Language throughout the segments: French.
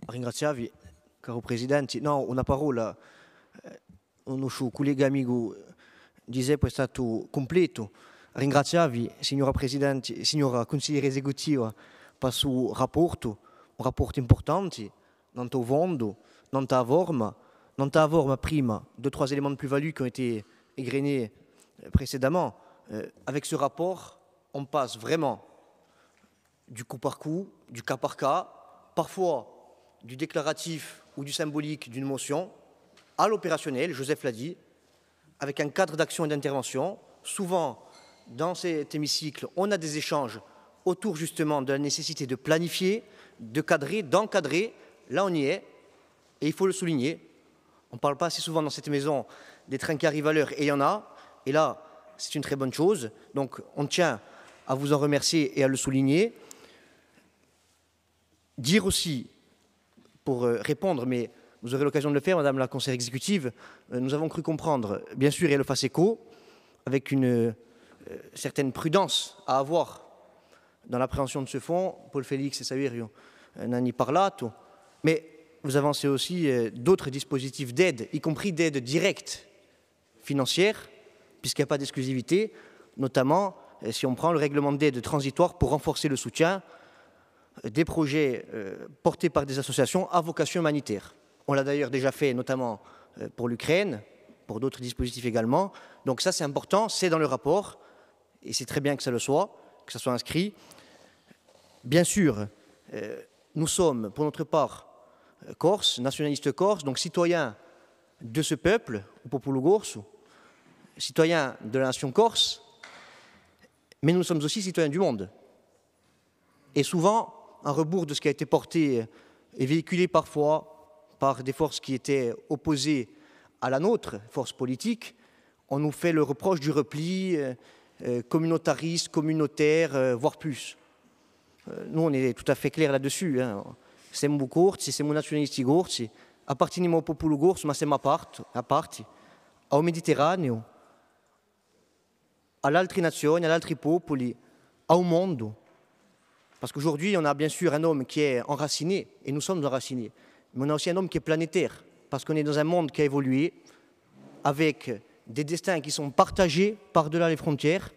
Ringraziavi, caro Presidente. No, una parola. Un nostro collega amico Giuseppe è stato completo. Ringraziavi, signora Presidente, signora Consigliere Esecutiva, per il suo rapporto, un rapporto importante, non t'ho vendo, non t'ha vorma prima, deux, trois éléments de plus-value qui ont été égrenés précédemment. Avec ce rapport, on passe vraiment du coup par coup, du cas par cas, parfois du déclaratif ou du symbolique d'une motion, à l'opérationnel, Joseph l'a dit, avec un cadre d'action et d'intervention. Souvent, dans cet hémicycle, on a des échanges autour justement de la nécessité de planifier, de cadrer, d'encadrer. Là, on y est, et il faut le souligner. On ne parle pas assez souvent dans cette maison des trains qui arrivent à l'heure, et il y en a. Et là, c'est une très bonne chose. Donc, on tient à vous en remercier et à le souligner. Dire aussi, pour répondre, mais vous aurez l'occasion de le faire, Madame la Conseillère exécutive, nous avons cru comprendre, bien sûr, et le fasse écho, avec une certaine prudence à avoir dans l'appréhension de ce fonds. Paul Félix et Saverio n'en y parlato, mais vous avancez aussi d'autres dispositifs d'aide, y compris d'aide directe financière, puisqu'il n'y a pas d'exclusivité, notamment si on prend le règlement d'aide transitoire pour renforcer le soutien des projets portés par des associations à vocation humanitaire. On l'a d'ailleurs déjà fait, notamment pour l'Ukraine, pour d'autres dispositifs également. Donc ça, c'est important, c'est dans le rapport, et c'est très bien que ça le soit, que ça soit inscrit. Bien sûr, nous sommes, pour notre part, corses, nationalistes corses, donc citoyens de ce peuple, au popolo corso, citoyens de la nation corse, mais nous sommes aussi citoyens du monde. Et souvent, à rebours de ce qui a été porté et véhiculé parfois par des forces qui étaient opposées à la nôtre, forces politiques, on nous fait le reproche du repli communautariste, communautaire, voire plus. Nous, on est tout à fait clair là-dessus. Siamo corsi, siamo nationalisti corsi, apparteniamo al popolo corso, ma siamo a parte, au Mediterraneo, ad altre nazioni, ad altri popoli, au mondo. Parce qu'aujourd'hui, on a bien sûr un homme qui est enraciné, et nous sommes enracinés, mais on a aussi un homme qui est planétaire, parce qu'on est dans un monde qui a évolué, avec des destins qui sont partagés par-delà les frontières,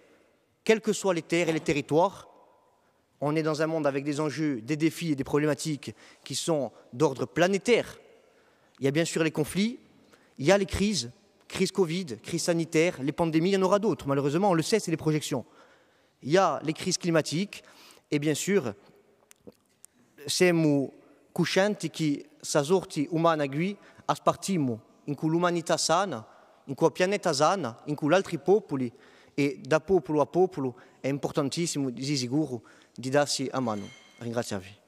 quelles que soient les terres et les territoires. On est dans un monde avec des enjeux, des défis et des problématiques qui sont d'ordre planétaire. Il y a bien sûr les conflits, il y a les crises, crise Covid, crise sanitaire, les pandémies, il y en aura d'autres. Malheureusement, on le sait, c'est les projections. Il y a les crises climatiques et bien sûr, siamo coscienti che sa sorte umana qui aspartimo in cui l'umanità sana, in cui il pianeta sana, in cui gli altri popoli e da popolo a popolo è importantissimo, di sicuro, di darsi a mano. Ringraziavi.